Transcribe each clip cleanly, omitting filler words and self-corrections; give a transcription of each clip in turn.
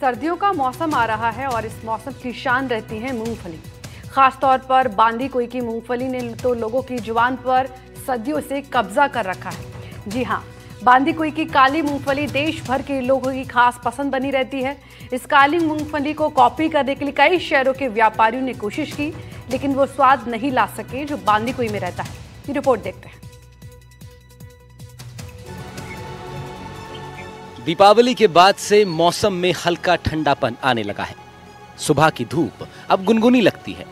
सर्दियों का मौसम आ रहा है और इस मौसम की शान रहती है मूंगफली। खासतौर पर बांदी कोई की मूंगफली ने तो लोगों की जुबान पर सदियों से कब्जा कर रखा है। जी हां, बांदी कोई की काली मूंगफली देश भर के लोगों की खास पसंद बनी रहती है। इस काली मूंगफली को कॉपी करने के लिए कई शहरों के व्यापारियों ने कोशिश की, लेकिन वो स्वाद नहीं ला सके जो बांदी कोई में रहता है। ये रिपोर्ट देखते हैं। दीपावली के बाद से मौसम में हल्का ठंडापन आने लगा है। सुबह की धूप अब गुनगुनी लगती है।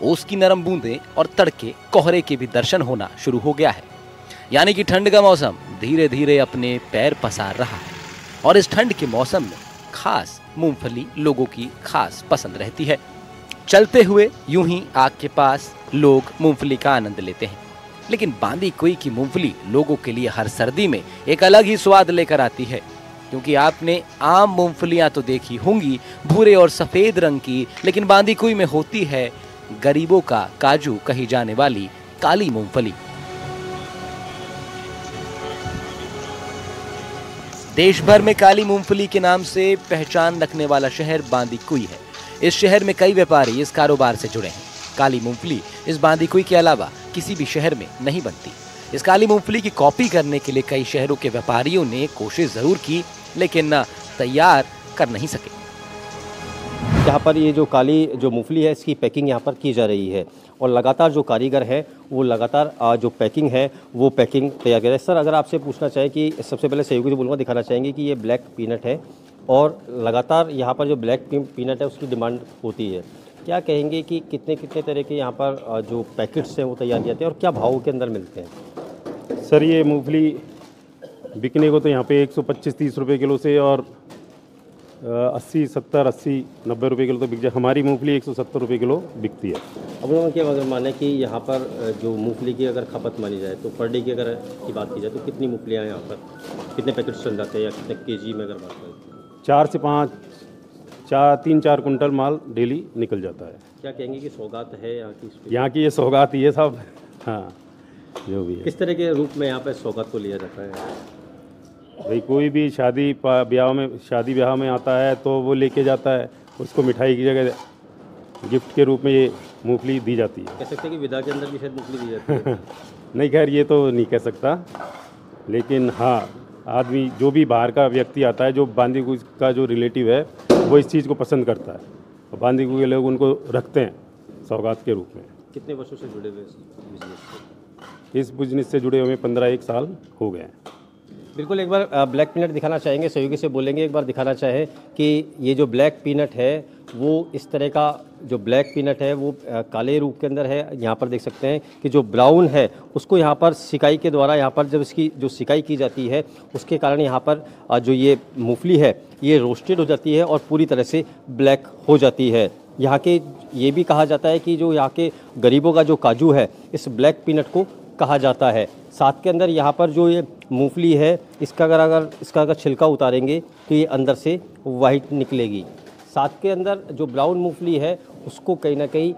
ओस की नरम बूंदें और तड़के कोहरे के भी दर्शन होना शुरू हो गया है। यानी कि ठंड का मौसम धीरे धीरे अपने पैर पसार रहा है। और इस ठंड के मौसम में खास मूंगफली लोगों की खास पसंद रहती है। चलते हुए यूं ही आग के पास लोग मूंगफली का आनंद लेते हैं, लेकिन बांदी कोई की मूंगफली लोगों के लिए हर सर्दी में एक अलग ही स्वाद लेकर आती है। क्योंकि आपने आम मूंगफलियां तो देखी होंगी भूरे और सफेद रंग की, लेकिन बांदी कोई में होती है गरीबों का काजू कही जाने वाली काली मूंगफली। देश भर में काली मूंगफली के नाम से पहचान रखने वाला शहर बांदी कुई है। इस शहर में कई व्यापारी इस कारोबार से जुड़े हैं। काली मूंगफली इस बांदी कुई के अलावा किसी भी शहर में नहीं बनती। इस काली मूंगफली की कॉपी करने के लिए कई शहरों के व्यापारियों ने कोशिश जरूर की, लेकिन तैयार कर नहीं सके। यहाँ पर ये जो काली जो मूंगफली है इसकी पैकिंग यहाँ पर की जा रही है और लगातार जो कारीगर हैं वो लगातार जो पैकिंग है वो पैकिंग तैयार कर रहे हैं। सर, अगर आपसे पूछना चाहें कि सबसे पहले सहयोगी से बोलूँगा, दिखाना चाहेंगे कि ये ब्लैक पीनट है और लगातार यहाँ पर जो ब्लैक पीनट है उसकी डिमांड होती है। क्या कहेंगे कि कितने तरह के यहाँ पर जो पैकेट्स हैं वो तैयार किए जाते हैं और क्या भाव के अंदर मिलते हैं? सर, ये मूंगफली बिकने को तो यहाँ पे 125-30 रुपये किलो से और 80, 70, 80, 90 रुपये किलो तो बिक जाए। हमारी मूंगफली 170 रुपये किलो बिकती है। अब लोगों के अगर माने कि यहाँ पर जो मूंगफली की अगर खपत मानी जाए तो पर डे की अगर की बात की जाए तो कितनी मूंगफलियाँ यहाँ पर कितने पैकेट्स चल जाते हैं या कितने केजी में अगर बात करें? 4 से 5, 3-4 कुंटल माल डेली निकल जाता है। क्या कहेंगे कि सौगात है यहाँ की? यहाँ की ये सौगात ही है सब। हाँ, जो भी है। किस तरह के रूप में यहाँ पर सौगात को लिया जाता है? भाई कोई भी शादी ब्याह में आता है तो वो लेके जाता है, उसको मिठाई की जगह गिफ्ट के रूप में ये मूंगफली दी जाती है। कह सकते हैं कि विदा के अंदर भी शायद मूंगफली दी जाती है। नहीं, खैर ये तो नहीं कह सकता, लेकिन हाँ, आदमी जो भी बाहर का व्यक्ति आता है, जो बांदी कुई का जो रिलेटिव है, वो इस चीज़ को पसंद करता है और बांदी कुई के लोग उनको रखते हैं सौगात के रूप में। कितने वर्षों से जुड़े हुए बिजनेस से? इस बिजनेस से जुड़े हुए 15-1 साल हो गए हैं। बिल्कुल, एक बार ब्लैक पीनट दिखाना चाहेंगे, सहयोगी से बोलेंगे एक बार दिखाना चाहें कि ये जो ब्लैक पीनट है वो इस तरह का जो ब्लैक पीनट है वो काले रूप के अंदर है। यहाँ पर देख सकते हैं कि जो ब्राउन है उसको यहाँ पर सिकाई के द्वारा यहाँ पर जब इसकी जो सिकाई की जाती है उसके कारण यहाँ पर जो ये मूंगफली है ये रोस्टेड हो जाती है और पूरी तरह से ब्लैक हो जाती है। यहाँ के ये भी कहा जाता है कि जो यहाँ के गरीबों का जो काजू है इस ब्लैक पीनट को कहा जाता है। साथ के अंदर यहाँ पर जो ये मूंगफली है इसका अगर छिलका उतारेंगे तो ये अंदर से वाइट निकलेगी। साथ के अंदर जो ब्राउन मूंगफली है उसको कहीं ना कहीं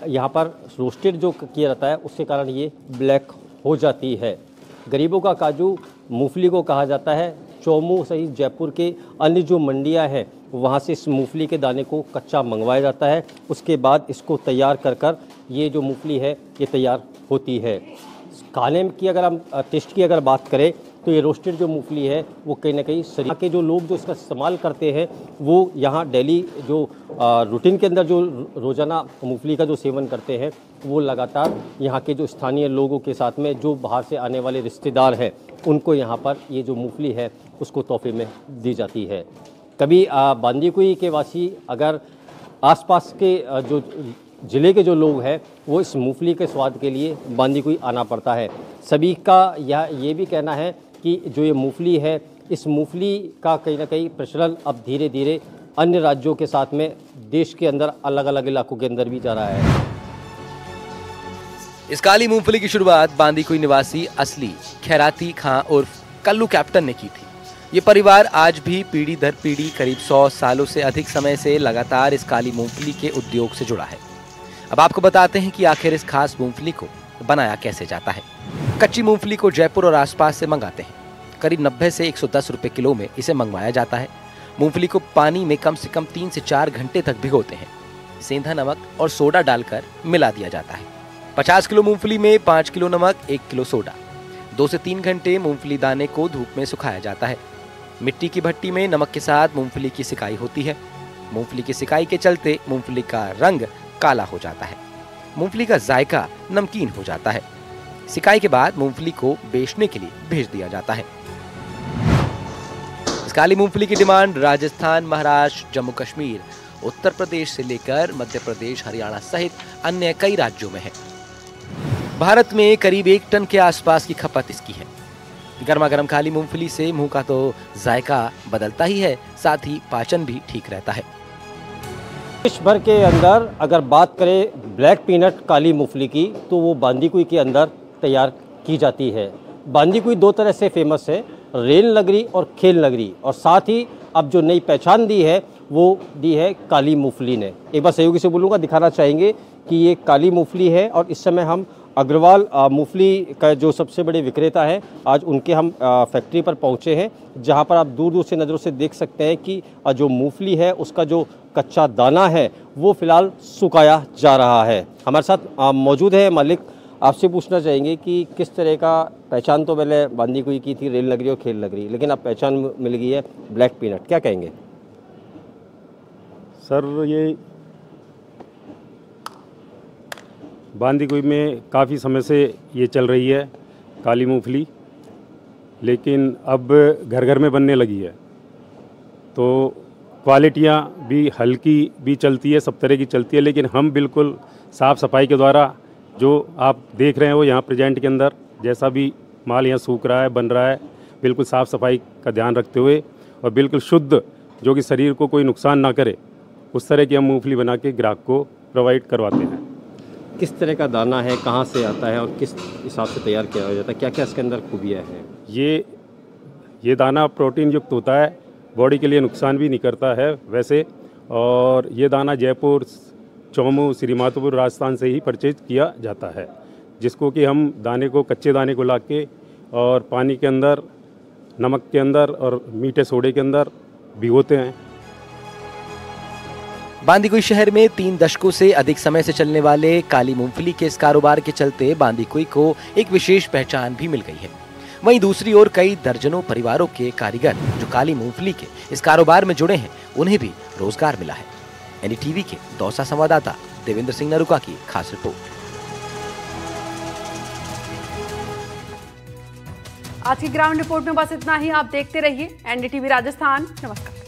यहाँ पर रोस्टेड जो किया जाता है उसके कारण ये ब्लैक हो जाती है। गरीबों का काजू मूंगफली को कहा जाता है। चौमू सहित जयपुर के अन्य जो मंडियाँ हैं वहाँ से इस मूंगफली के दाने को कच्चा मंगवाया जाता है। उसके बाद इसको तैयार कर ये जो मूंगफली है ये तैयार होती है। खाने की अगर हम टेस्ट की अगर बात करें तो ये रोस्टेड जो मूंगफली है वो कहीं ना कहीं शरीर के जो लोग जो इसका इस्तेमाल करते हैं वो यहाँ डेली जो रूटीन के अंदर जो रोज़ाना मूंगफली का जो सेवन करते हैं वो लगातार यहाँ के जो स्थानीय लोगों के साथ में जो बाहर से आने वाले रिश्तेदार हैं उनको यहाँ पर ये जो मूंगफली है उसको तोहफे में दी जाती है। कभी बांदी कुई के वासी अगर आसपास के जो ज़िले के जो लोग हैं वो इस मूंगफली के स्वाद के लिए बांदी कुई आना पड़ता है। सभी का ये भी कहना है कि जो ये मूंगफली है इस मूंगफली का कहीं ना कहीं प्रचलन अब धीरे धीरे अन्य राज्यों के साथ में देश के अंदर अलग अलग इलाकों के अंदर भी जा रहा है। इस काली मूंगफली की शुरुआत बांदी कुई निवासी असली खैराती खां उर्फ कल्लू कैप्टन ने की थी। ये परिवार आज भी पीढ़ी दर पीढ़ी करीब 100 सालों से अधिक समय से लगातार इस काली मूंगफली के उद्योग से जुड़ा है। अब आपको बताते हैं कि आखिर इस खास मूंगफली को बनाया कैसे जाता है। कच्ची मूंगफली को जयपुर और आसपास से मंगाते हैं। करीब 90 से 110 रुपए किलो में इसे मंगवाया जाता है। मूंगफली को पानी में कम से कम 3 से 4 घंटे तक भिगोते हैं। सेंधा नमक और सोडा डालकर मिला दिया जाता है। 50 किलो मूंगफली में 5 किलो नमक, 1 किलो सोडा। 2 से 3 घंटे मूंगफली दाने को धूप में सुखाया जाता है। मिट्टी की भट्टी में नमक के साथ मूंगफली की सिकाई होती है। मूंगफली की सिकाई के चलते मूंगफली का रंग काला हो जाता है। मूंगफली का जायका नमकीन हो जाता है। सिकाई के बाद मूंगफली को बेचने के लिए भेज दिया जाता है। इस काली मूंगफली की डिमांड राजस्थान, महाराष्ट्र, जम्मू कश्मीर, उत्तर प्रदेश से लेकर मध्य प्रदेश, हरियाणा सहित अन्य कई राज्यों में है। भारत में करीब 1 टन के आसपास की खपत इसकी है। गर्मा गर्म काली मूंगफली से मुंह का तो जायका बदलता ही है, साथ ही पाचन भी ठीक रहता है। देश भर के अंदर अगर बात करें ब्लैक पीनट काली मूंगफली की, तो वो बांदीकुई के अंदर तैयार की जाती है। बांदीकुई 2 तरह से फेमस है, रेल नगरी और खेल नगरी, और साथ ही अब जो नई पहचान दी है वो दी है काली मूंगफली ने। एक बार सहयोगी से बोलूँगा, दिखाना चाहेंगे कि ये काली मूंगफली है और इस समय हम अग्रवाल मूंगफली का जो सबसे बड़े विक्रेता है, आज उनके हम फैक्ट्री पर पहुंचे हैं, जहां पर आप दूर दूर से नज़रों से देख सकते हैं कि जो मूंगफली है उसका जो कच्चा दाना है वो फिलहाल सुखाया जा रहा है। हमारे साथ मौजूद है मालिक। आपसे पूछना चाहेंगे कि किस तरह का पहचान तो पहले बांदीकुई की थी, रेल नगरी और खेल नगरी, लेकिन अब पहचान मिल गई है ब्लैक पीनट, क्या कहेंगे? सर, ये बांदीकुई में काफ़ी समय से ये चल रही है काली मूंगफली, लेकिन अब घर घर में बनने लगी है, तो क्वालिटियाँ भी हल्की भी चलती है, सब तरह की चलती है, लेकिन हम बिल्कुल साफ़ सफाई के द्वारा, जो आप देख रहे हैं वो यहाँ प्रेजेंट के अंदर जैसा भी माल यहाँ सूख रहा है, बन रहा है, बिल्कुल साफ़ सफाई का ध्यान रखते हुए और बिल्कुल शुद्ध, जो कि शरीर को कोई नुकसान ना करे, उस तरह की हम मूंगफली बना के ग्राहक को प्रोवाइड करवाते हैं। किस तरह का दाना है, कहाँ से आता है और किस हिसाब से तैयार किया जाता है, क्या क्या इसके अंदर खूबियाँ हैं? ये दाना प्रोटीन युक्त होता है, बॉडी के लिए नुकसान भी नहीं करता है वैसे, और ये दाना जयपुर, चौमू, श्रीमाधोपुर, राजस्थान से ही परचेज किया जाता है, जिसको कि हम दाने को, कच्चे दाने को ला के और पानी के अंदर, नमक के अंदर और मीठे सोडे के अंदर भिगोते हैं। बांदीकुई शहर में 3 दशकों से अधिक समय से चलने वाले काली मूंगफली के इस कारोबार के चलते बांदीकुई को एक विशेष पहचान भी मिल गई है। वहीं दूसरी ओर कई दर्जनों परिवारों के कारीगर जो काली मूंगफली के इस कारोबार में जुड़े हैं, उन्हें भी रोजगार मिला है। एनडीटीवी के दौसा संवाददाता देवेंद्र सिंह नरुका की खास रिपोर्ट। आज की ग्राउंड रिपोर्ट में बस इतना ही। आप देखते रहिए एनडीटीवी राजस्थान। नमस्कार।